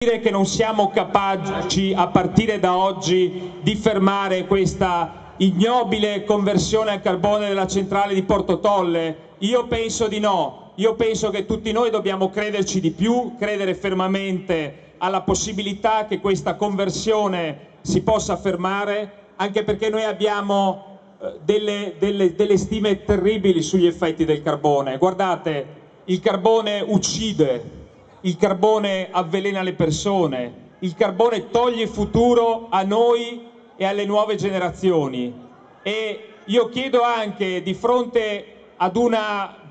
Dire che non siamo capaci a partire da oggi di fermare questa ignobile conversione al carbone della centrale di Porto Tolle? Io penso di no. Io penso che tutti noi dobbiamo crederci di più, credere fermamente alla possibilità che questa conversione si possa fermare, anche perché noi abbiamo delle stime terribili sugli effetti del carbone. Guardate, il carbone uccide. Il carbone avvelena le persone, il carbone toglie futuro a noi e alle nuove generazioni. E io chiedo anche, di fronte ad un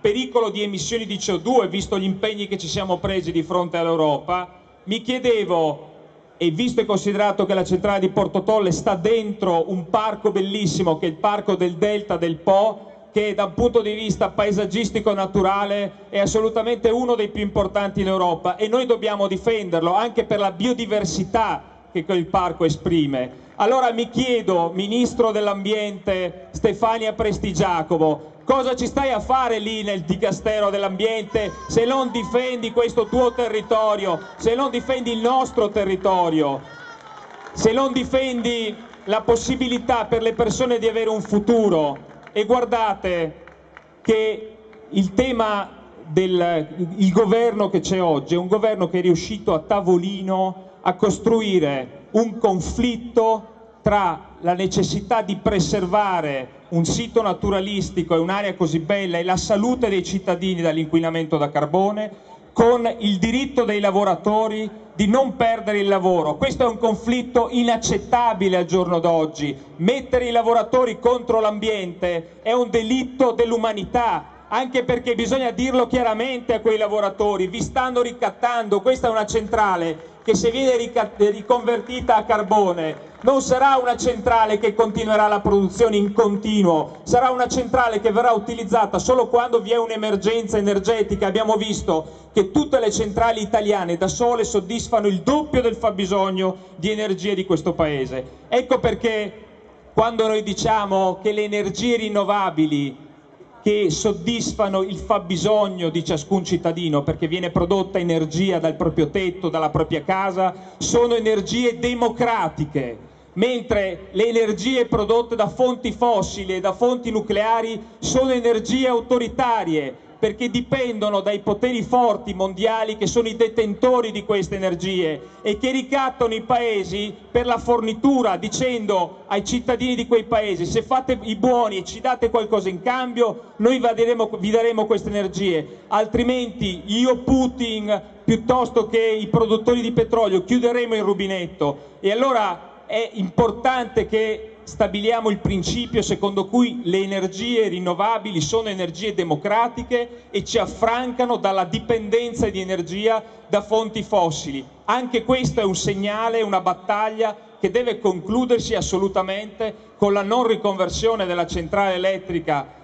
pericolo di emissioni di CO2, visto gli impegni che ci siamo presi di fronte all'Europa, mi chiedevo, e visto e considerato che la centrale di Porto Tolle sta dentro un parco bellissimo che è il parco del Delta del Po, che da un punto di vista paesaggistico naturale è assolutamente uno dei più importanti in Europa, e noi dobbiamo difenderlo anche per la biodiversità che quel parco esprime. Allora mi chiedo, Ministro dell'Ambiente Stefania Prestigiacomo, cosa ci stai a fare lì nel Dicastero dell'Ambiente se non difendi questo tuo territorio, se non difendi il nostro territorio, se non difendi la possibilità per le persone di avere un futuro? E guardate che il tema del governo che c'è oggi è un governo che è riuscito a tavolino a costruire un conflitto tra la necessità di preservare un sito naturalistico e un'area così bella e la salute dei cittadini dall'inquinamento da carbone, con il diritto dei lavoratori di non perdere il lavoro. Questo è un conflitto inaccettabile al giorno d'oggi. Mettere i lavoratori contro l'ambiente è un delitto dell'umanità, anche perché bisogna dirlo chiaramente a quei lavoratori: vi stanno ricattando. Questa è una centrale che, se viene riconvertita a carbone, non sarà una centrale che continuerà la produzione in continuo, sarà una centrale che verrà utilizzata solo quando vi è un'emergenza energetica. Abbiamo visto che tutte le centrali italiane da sole soddisfano il doppio del fabbisogno di energie di questo Paese. Ecco perché quando noi diciamo che le energie rinnovabili che soddisfano il fabbisogno di ciascun cittadino, perché viene prodotta energia dal proprio tetto, dalla propria casa, sono energie democratiche, mentre le energie prodotte da fonti fossili e da fonti nucleari sono energie autoritarie, perché dipendono dai poteri forti mondiali che sono i detentori di queste energie e che ricattano i paesi per la fornitura, dicendo ai cittadini di quei paesi: se fate i buoni e ci date qualcosa in cambio, noi vi daremo queste energie, altrimenti io, Putin, piuttosto che i produttori di petrolio, chiuderemo il rubinetto. E allora è importante che stabiliamo il principio secondo cui le energie rinnovabili sono energie democratiche e ci affrancano dalla dipendenza di energia da fonti fossili. Anche questo è un segnale, una battaglia che deve concludersi assolutamente con la non riconversione della centrale elettrica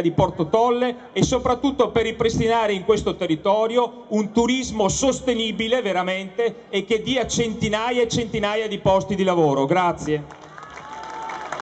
di Porto Tolle, e soprattutto per ripristinare in questo territorio un turismo sostenibile veramente e che dia centinaia e centinaia di posti di lavoro. Grazie.